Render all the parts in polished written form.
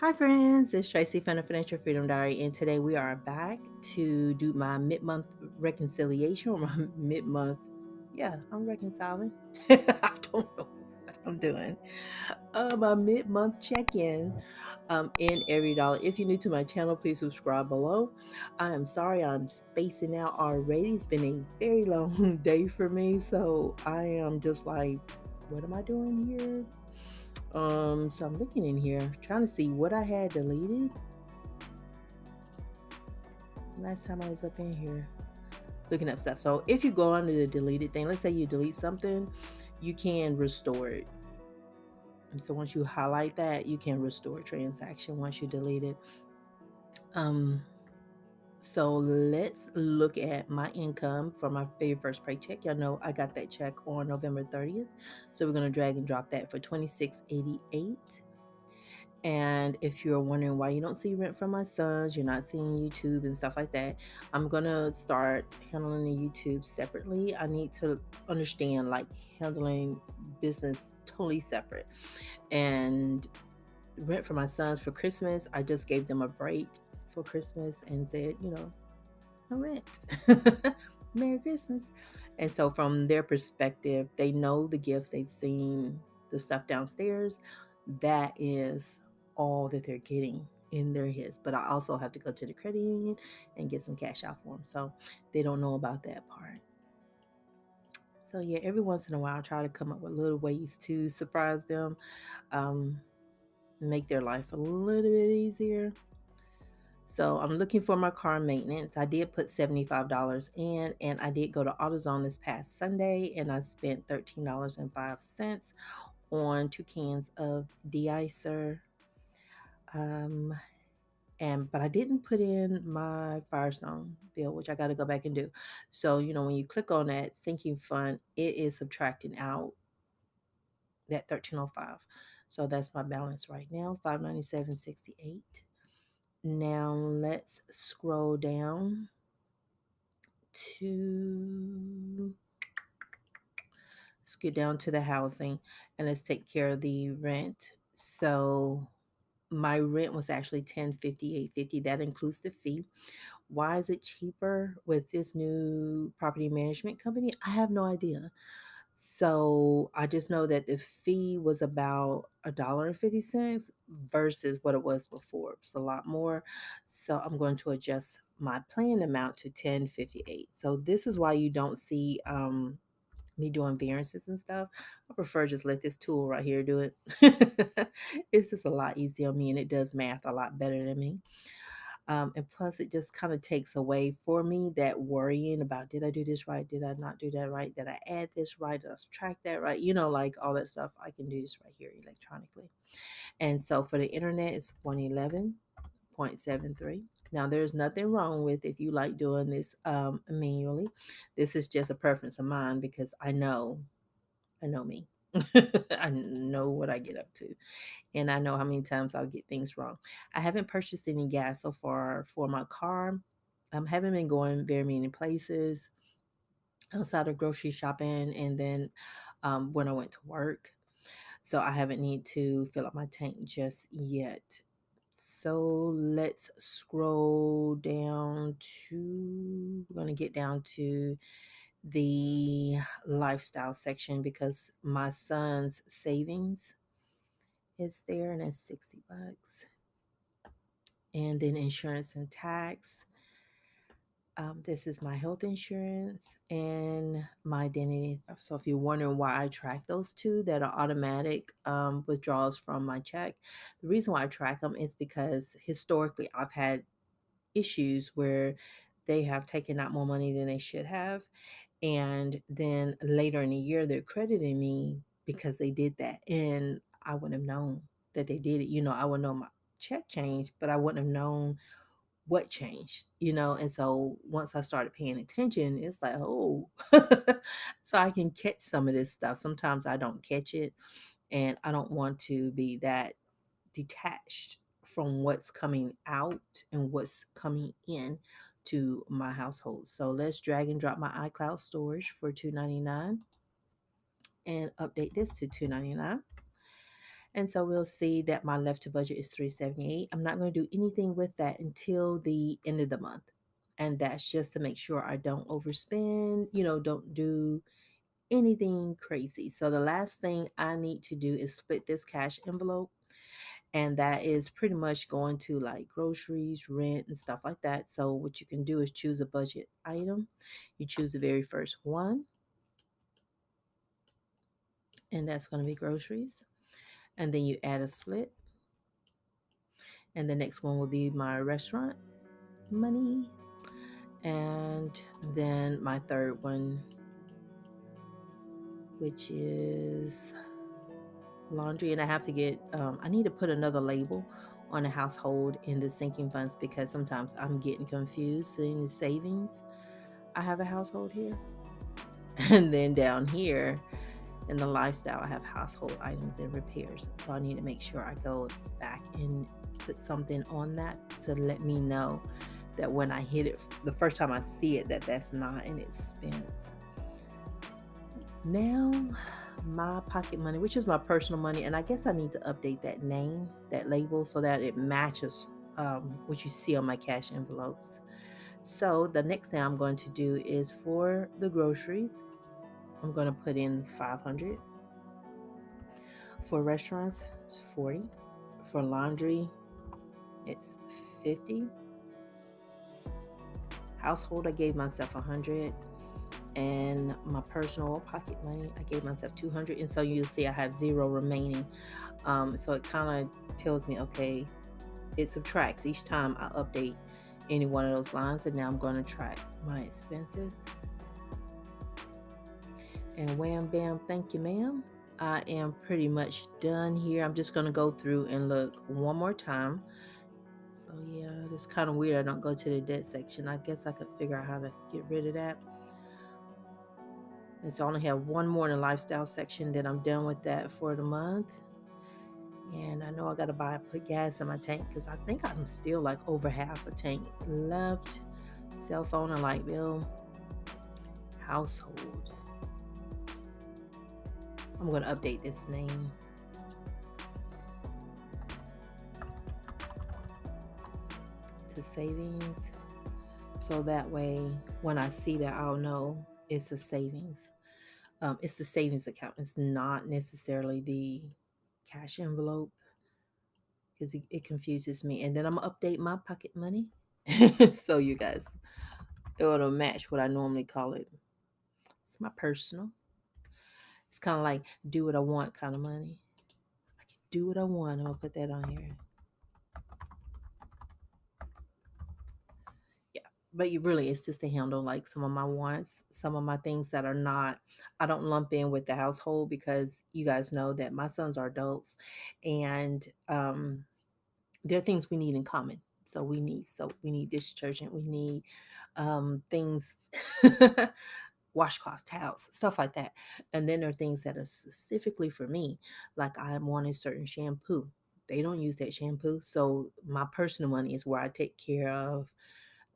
Hi, friends. It's Tracy from the Financial Freedom Diary, and today we are back to do my mid-month reconciliation or my mid-month. Yeah, I'm reconciling. I don't know what I'm doing. My mid-month check-in. In EveryDollar. If you're new to my channel, please subscribe below. I am sorry I'm spacing out already. It's been a very long day for me, so I am just like, what am I doing here? So I'm looking in here, trying to see what I had deleted last time I was up in here looking up stuff. So if you go under the deleted thing, let's say you delete something, you can restore it. And so once you highlight that, you can restore a transaction once you delete it. Um, so let's look at my income for my very first paycheck. Y'all know I got that check on November 30th. So we're gonna drag and drop that for $26.88. And if you're wondering why you don't see rent from my sons, you're not seeing YouTube and stuff like that, I'm gonna start handling the YouTube separately. I need to understand like handling business totally separate. And rent for my sons for Christmas, I just gave them a break for Christmas and said, no rent. Merry Christmas. And so from their perspective, they know the gifts, they've seen the stuff downstairs. That is all that they're getting in their heads. But I also have to go to the credit union and get some cash out for them. So they don't know about that part. So yeah, every once in a while I try to come up with little ways to surprise them, um, make their life a little bit easier. So I'm looking for my car maintenance. I did put $75 in, and I did go to AutoZone this past Sunday, and I spent $13.05 on 2 cans of de-icer. Um, but I didn't put in my Firestone bill, which I got to go back and do. So when you click on that sinking fund, it is subtracting out that 1305. So that's my balance right now, 597.68. Now let's scroll down to let's get down to the housing and let's take care of the rent. So my rent was actually 1058.50. That includes the fee. Why is it cheaper with this new property management company? I have no idea. So I just know that the fee was about $1.50 versus what it was before. It's a lot more. So I'm going to adjust my plan amount to 1058. So this is why you don't see me doing variances and stuff. I prefer just let this tool right here do it. It's just a lot easier on me and it does math a lot better than me. And plus, it just kind of takes away for me that worrying about did I do this right? Did I not do that right? Did I add this right? Did I subtract that right? Like all that stuff. I can do this right here electronically. And so for the internet, it's 111.73. Now, there's nothing wrong with if you like doing this manually. This is just a preference of mine because I know me. I know what I get up to and I know how many times I'll get things wrong. I haven't purchased any gas so far for my car. Haven't been going very many places outside of grocery shopping and then when I went to work. So I haven't need to fill up my tank just yet. So let's scroll down to, we're going to get down to the lifestyle section because my son's savings is there and that's $60. And then insurance and tax. This is my health insurance and my identity theft. So if you're wondering why I track those two that are automatic withdrawals from my check, the reason why I track them is because historically I've had issues where they have taken out more money than they should have. And then later in the year, they're crediting me because they did that. And I wouldn't have known that they did it. I would know my check changed, but I wouldn't have known what changed. And so once I started paying attention, it's like, oh, so I can catch some of this stuff. Sometimes I don't catch it, and I don't want to be that detached from what's coming out and what's coming in to my household. So let's drag and drop my iCloud storage for $2.99 and update this to $2.99. And so we'll see that my left to budget is 378. I'm not going to do anything with that until the end of the month. And that's just to make sure I don't overspend, don't do anything crazy. So the last thing I need to do is split this cash envelope. And that is pretty much going to like groceries, rent, and stuff like that. So what you can do is choose a budget item. You choose the very first one, and that's going to be groceries. And then you add a split. And the next one will be my restaurant money. And then my third one, which is laundry. And I have to get, I need to put another label on the household in the sinking funds because sometimes I'm getting confused. So in the savings, I have a household here. And then down here in the lifestyle, I have household items and repairs. So I need to make sure I go back and put something on that to let me know that when I hit it the first time I see it, that that's not an expense. Now, my pocket money, which is my personal money, and I guess I need to update that name, that label, so that it matches what you see on my cash envelopes. So the next thing I'm going to do is for the groceries, I'm going to put in 500. For restaurants, it's 40. For laundry, it's 50. Household, I gave myself 100. And my personal pocket money, I gave myself 200. And so you'll see I have zero remaining. So it kind of tells me, okay, it subtracts each time I update any one of those lines. And now I'm going to track my expenses. And wham, bam, thank you, ma'am. I am pretty much done here. I'm just going to go through and look one more time. So yeah, it's kind of weird I don't go to the debt section. I guess I could figure out how to get rid of that. And so I only have one more in the lifestyle section, then I'm done with that for the month. And I know I got to put gas in my tank because I think I'm still like over half a tank left. Cell phone and light bill. Household. I'm going to update this name. To savings. So that way, when I see that, I'll know it's a savings. It's the savings account. It's not necessarily the cash envelope because it confuses me. And then I'm going to update my pocket money. So you guys, it will match what I normally call it. It's my personal. It's kind of like do what I want kind of money. I can do what I want. I'm going to put that on here. But you really, it's just to handle like some of my wants, some of my things that are not, I don't lump in with the household because you guys know that my sons are adults and there are things we need in common. So we need soap, we need dish detergent, we need things, washcloths, towels, stuff like that. And then there are things that are specifically for me, like I want a certain shampoo. They don't use that shampoo. So my personal money is where I take care of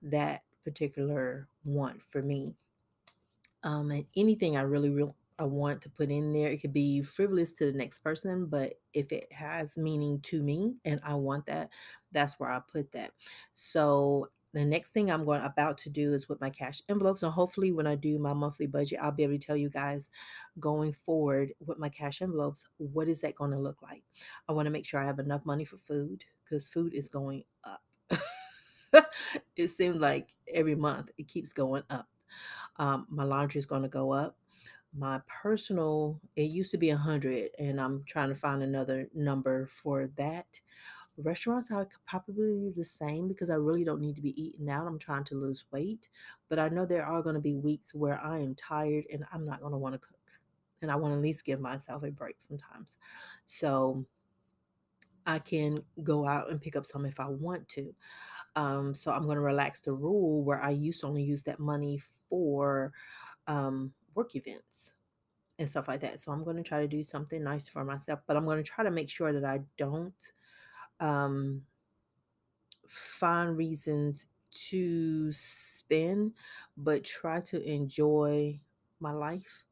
that particular want for me. And anything I really I want to put in there, it could be frivolous to the next person, but if it has meaning to me and I want that, that's where I put that. So the next thing I'm going about to do is with my cash envelopes. And hopefully when I do my monthly budget, I'll be able to tell you guys going forward with my cash envelopes, what is that going to look like? I want to make sure I have enough money for food because food is going up. It seems like every month it keeps going up. My laundry is going to go up. My personal, it used to be 100, and I'm trying to find another number for that. Restaurants, I could probably leave the same because I really don't need to be eating out. I'm trying to lose weight, but I know there are going to be weeks where I am tired and I'm not going to want to cook, and I want to at least give myself a break sometimes. So I can go out and pick up some if I want to. So I'm going to relax the rule where I used to only use that money for work events and stuff like that. So I'm going to try to do something nice for myself, but I'm going to try to make sure that I don't um, find reasons to spend, but try to enjoy my life.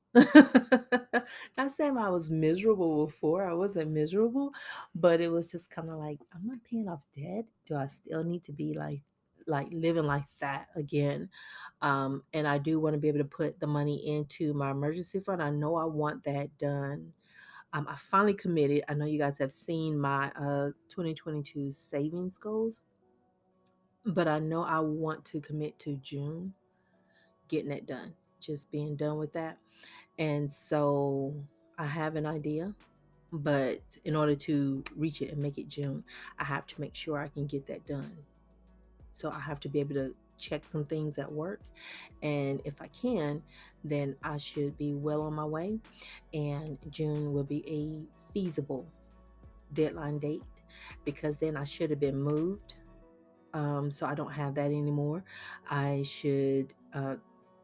Not saying I was miserable before. I wasn't miserable, but it was just kind of like, I'm not paying off debt. Do I still need to be like living like that again? And I do want to be able to put the money into my emergency fund. I know I want that done. I finally committed. I know you guys have seen my 2022 savings goals, but I know I want to commit to June, getting it done, just being done with that. And so I have an idea, but in order to reach it and make it June, I have to make sure I can get that done. So I have to be able to check some things at work. And if I can, then I should be well on my way. And June will be a feasible deadline date, because then I should have been moved. So I don't have that anymore. I should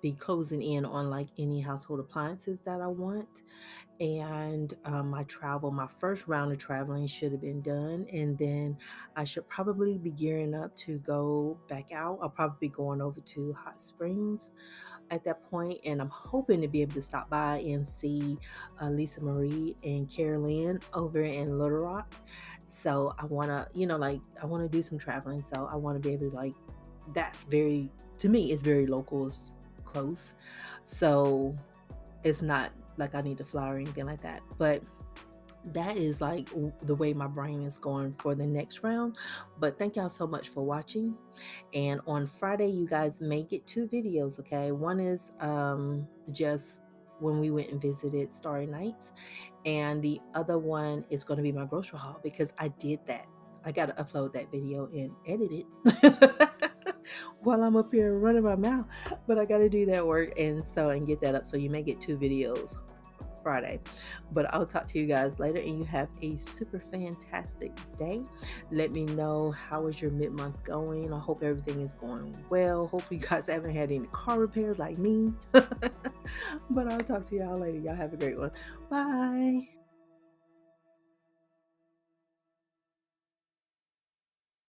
be closing in on like any household appliances that I want. And my first round of traveling should have been done. And then I should probably be gearing up to go back out. I'll probably be going over to Hot Springs at that point, and I'm hoping to be able to stop by and see Lisa Marie and Carolyn over in Little Rock. So I want to, like, I want to do some traveling. So I want to be able to, like, that's very, to me, it's very local, it's close. So it's not like I need to fly or anything like that. But that is like the way my brain is going for the next round. But thank y'all so much for watching. And on Friday, you guys may get two videos, okay? One is just when we went and visited Starry Nights, and the other one is going to be my grocery haul, because I did that. I got to upload that video and edit it while I'm up here running my mouth, but I got to do that work and get that up. So you may get two videos Friday. But I'll talk to you guys later, and you have a super fantastic day. Let me know how is your mid-month going. I hope everything is going well. Hopefully you guys haven't had any car repairs like me. But I'll talk to y'all later. Y'all have a great one. Bye.